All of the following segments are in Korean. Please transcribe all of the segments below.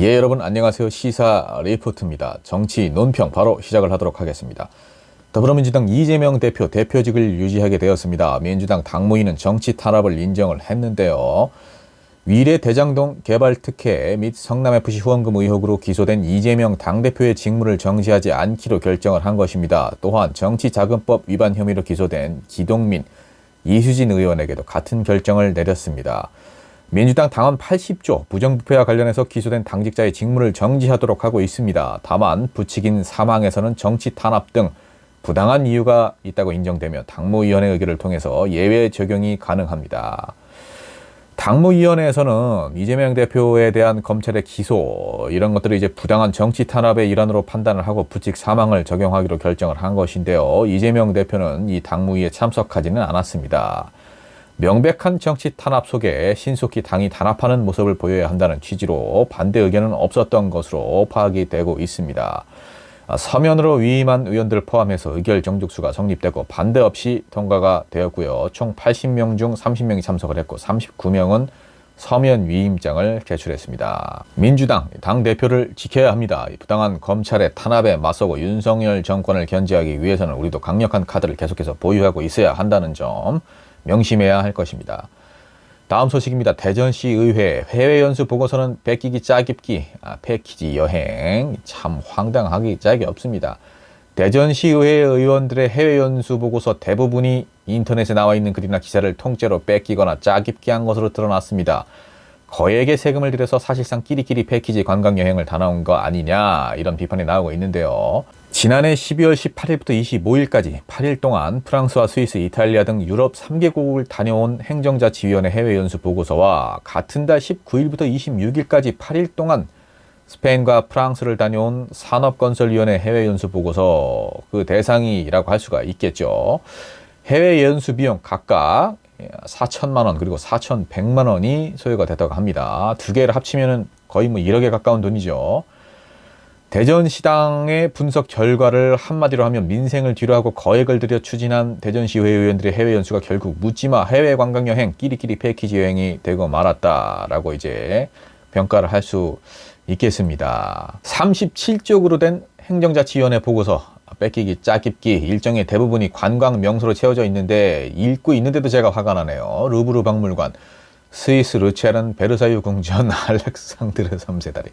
예, 여러분 안녕하세요. 시사 리포트입니다. 정치 논평 바로 시작을 하도록 하겠습니다. 더불어민주당 이재명 대표 대표직을 유지하게 되었습니다. 민주당 당무위는 정치 탄압을 인정을 했는데요. 위례 대장동 개발 특혜 및 성남FC 후원금 의혹으로 기소된 이재명 당대표의 직무를 정지하지 않기로 결정을 한 것입니다. 또한 정치자금법 위반 혐의로 기소된 기동민, 이수진 의원에게도 같은 결정을 내렸습니다. 민주당 당원 80조 부정부패와 관련해서 기소된 당직자의 직무를 정지하도록 하고 있습니다. 다만 부칙인 사망에서는 정치 탄압 등 부당한 이유가 있다고 인정되며 당무위원회 의결을 통해서 예외 적용이 가능합니다. 당무위원회에서는 이재명 대표에 대한 검찰의 기소 이런 것들을 이제 부당한 정치 탄압의 일환으로 판단을 하고 부칙 사망을 적용하기로 결정을 한 것인데요. 이재명 대표는 이 당무위에 참석하지는 않았습니다. 명백한 정치 탄압 속에 신속히 당이 단합하는 모습을 보여야 한다는 취지로 반대 의견은 없었던 것으로 파악이 되고 있습니다. 서면으로 위임한 의원들을 포함해서 의결 정족수가 성립되고 반대 없이 통과가 되었고요. 총 80명 중 30명이 참석을 했고 39명은 서면 위임장을 제출했습니다. 민주당 당대표를 지켜야 합니다. 부당한 검찰의 탄압에 맞서고 윤석열 정권을 견제하기 위해서는 우리도 강력한 카드를 계속해서 보유하고 있어야 한다는 점 명심해야 할 것입니다. 다음 소식입니다. 대전시 의회 해외연수 보고서는 뺏기기 짜깁기 패키지 여행 참 황당하기 짝이 없습니다. 대전시 의회 의원들의 해외연수 보고서 대부분이 인터넷에 나와 있는 글이나 기사를 통째로 뺏기거나 짜깁기 한 것으로 드러났습니다. 거액의 세금을 들여서 사실상 끼리끼리 패키지 관광여행을 다녀온 거 아니냐 이런 비판이 나오고 있는데요. 지난해 12월 18일부터 25일까지 8일 동안 프랑스와 스위스, 이탈리아 등 유럽 3개국을 다녀온 행정자치위원회 해외연수 보고서와 같은 달 19일부터 26일까지 8일 동안 스페인과 프랑스를 다녀온 산업건설위원회 해외연수 보고서 그 대상이라고 할 수가 있겠죠. 해외연수 비용 각각 4천만 원 그리고 4,100만 원이 소요가 됐다고 합니다. 두 개를 합치면 거의 1억에 가까운 돈이죠. 대전시당의 분석 결과를 한마디로 하면 민생을 뒤로하고 거액을 들여 추진한 대전시의회 의원들의 해외연수가 결국 묻지마 해외관광여행 끼리끼리 패키지 여행이 되고 말았다라고 이제 평가를 할 수 있겠습니다. 37쪽으로 된 행정자치위원회 보고서 뺏기기 짜깁기 일정의 대부분이 관광 명소로 채워져 있는데 읽고 있는데도 제가 화가 나네요. 루브르 박물관, 스위스 르체른 베르사유 궁전, 알렉산드르 3세다리.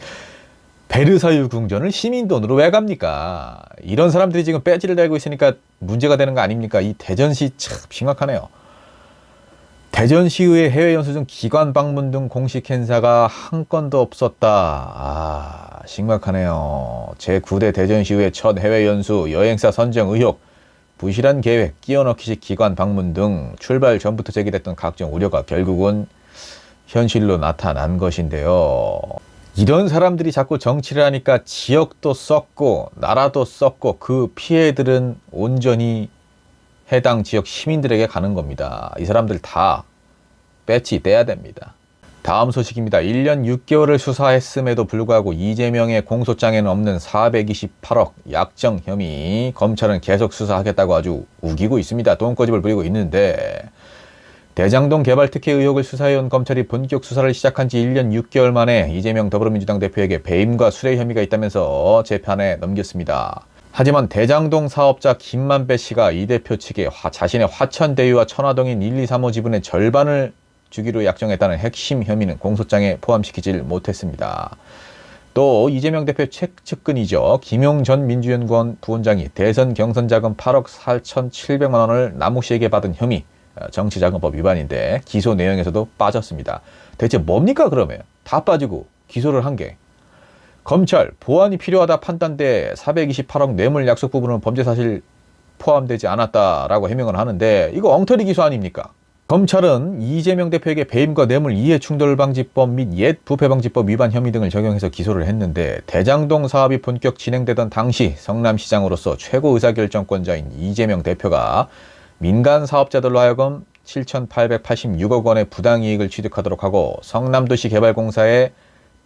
베르사유 궁전을 시민 돈으로 왜 갑니까? 이런 사람들이 지금 배지를 달고 있으니까 문제가 되는 거 아닙니까? 이 대전시 참 심각하네요. 대전시의회 해외연수 중 기관 방문 등 공식 행사가 한 건도 없었다. 심각하네요. 제9대 대전시의회 첫 해외연수 여행사 선정 의혹, 부실한 계획, 끼워넣기식 기관 방문 등 출발 전부터 제기됐던 각종 우려가 결국은 현실로 나타난 것인데요. 이런 사람들이 자꾸 정치를 하니까 지역도 썩고 나라도 썩고 그 피해들은 온전히 해당 지역 시민들에게 가는 겁니다. 이 사람들 다 배치 떼야 됩니다. 다음 소식입니다. 1년 6개월을 수사했음에도 불구하고 이재명의 공소장에는 없는 428억 약정 혐의 검찰은 계속 수사하겠다고 아주 우기고 있습니다. 돈꼬집을 부리고 있는데 대장동 개발 특혜 의혹을 수사해온 검찰이 본격 수사를 시작한 지 1년 6개월 만에 이재명 더불어민주당 대표에게 배임과 수뢰 혐의가 있다면서 재판에 넘겼습니다. 하지만 대장동 사업자 김만배 씨가 이 대표 측에 자신의 화천대유와 천화동인 1, 2, 3호 지분의 절반을 주기로 약정했다는 핵심 혐의는 공소장에 포함시키질 못했습니다. 또 이재명 대표 최측근이죠. 김용 전 민주연구원 부원장이 대선 경선 자금 8억 4,700만 원을 남욱 씨에게 받은 혐의 정치자금법 위반인데 기소 내용에서도 빠졌습니다. 대체 뭡니까 그러면? 다 빠지고 기소를 한 게. 검찰 보완이 필요하다 판단돼 428억 뇌물 약속 부분은 범죄 사실 포함되지 않았다라고 해명을 하는데 이거 엉터리 기소 아닙니까? 검찰은 이재명 대표에게 배임과 뇌물 이해충돌방지법 및 옛 부패방지법 위반 혐의 등을 적용해서 기소를 했는데 대장동 사업이 본격 진행되던 당시 성남시장으로서 최고 의사결정권자인 이재명 대표가 민간 사업자들로 하여금 7,886억 원의 부당이익을 취득하도록 하고 성남도시 개발공사에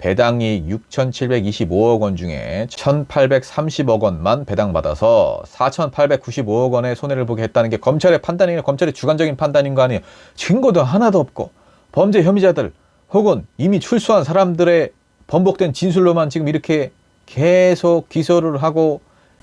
배당이익 6,725억 원 중에 1,830억 원만 배당받아서 4,895억 원의 손해를 보게 했다는 게 검찰의 판단이에요. 검찰의 주관적인 판단인 거 아니에요. 증거도 하나도 없고 범죄 혐의자들 혹은 이미 출소한 사람들의 번복된 진술로만 지금 이렇게 계속 기소를 하고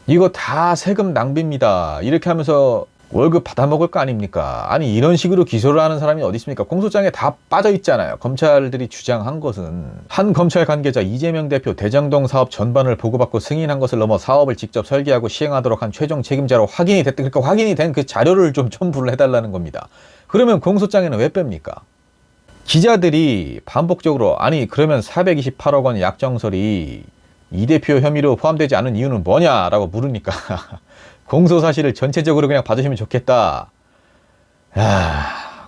이거 다 세금 낭비입니다. 이렇게 하면서 월급 받아먹을 거 아닙니까? 아니 이런 식으로 기소를 하는 사람이 어디 있습니까? 공소장에 다 빠져 있잖아요. 검찰들이 주장한 것은 한 검찰 관계자 이재명 대표 대장동 사업 전반을 보고받고 승인한 것을 넘어 사업을 직접 설계하고 시행하도록 한 최종 책임자로 확인이 됐다. 그러니까 확인이 된 그 자료를 좀 첨부를 해달라는 겁니다. 그러면 공소장에는 왜 뺍니까? 기자들이 반복적으로 아니 그러면 428억 원 약정설이 이 대표 혐의로 포함되지 않은 이유는 뭐냐라고 물으니까 공소 사실을 전체적으로 그냥 봐주시면 좋겠다.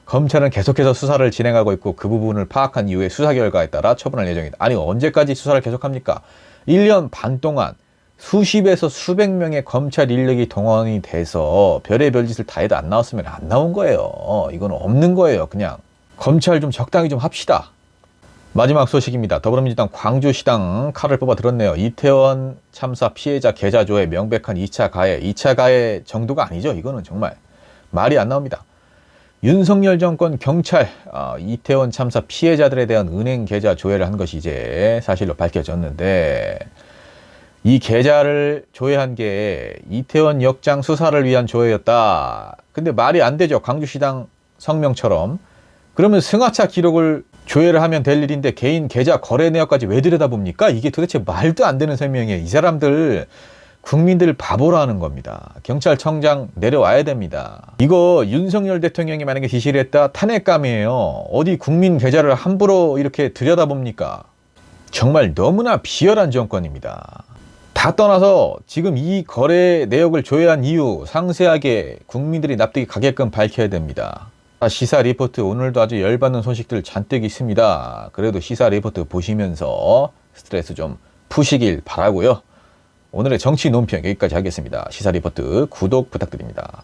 검찰은 계속해서 수사를 진행하고 있고 그 부분을 파악한 이후에 수사 결과에 따라 처분할 예정이다. 아니 언제까지 수사를 계속합니까? 1년 반 동안 수십에서 수백 명의 검찰 인력이 동원이 돼서 별의별 짓을 다 해도 안 나왔으면 안 나온 거예요. 이건 없는 거예요. 그냥 검찰 좀 적당히 좀 합시다. 마지막 소식입니다. 더불어민주당 광주시당 칼을 뽑아 들었네요. 이태원 참사 피해자 계좌조회 명백한 2차 가해. 2차 가해 정도가 아니죠. 이거는 정말 말이 안 나옵니다. 윤석열 정권 경찰 이태원 참사 피해자들에 대한 은행 계좌 조회를 한 것이 이제 사실로 밝혀졌는데 이 계좌를 조회한 게 이태원 역장 수사를 위한 조회였다. 근데 말이 안 되죠. 광주시당 성명처럼. 그러면 승하차 기록을 조회를 하면 될 일인데 개인 계좌 거래 내역까지 왜 들여다봅니까? 이게 도대체 말도 안 되는 설명이에요. 이 사람들 국민들 바보로 하는 겁니다. 경찰청장 내려와야 됩니다. 이거 윤석열 대통령이 만약에 지시를 했다 탄핵감이에요. 어디 국민 계좌를 함부로 이렇게 들여다봅니까? 정말 너무나 비열한 정권입니다. 다 떠나서 지금 이 거래 내역을 조회한 이유 상세하게 국민들이 납득이 가게끔 밝혀야 됩니다. 시사 리포트 오늘도 아주 열받는 소식들 잔뜩 있습니다. 그래도 시사 리포트 보시면서 스트레스 좀 푸시길 바라고요. 오늘의 정치 논평 여기까지 하겠습니다. 시사 리포트 구독 부탁드립니다.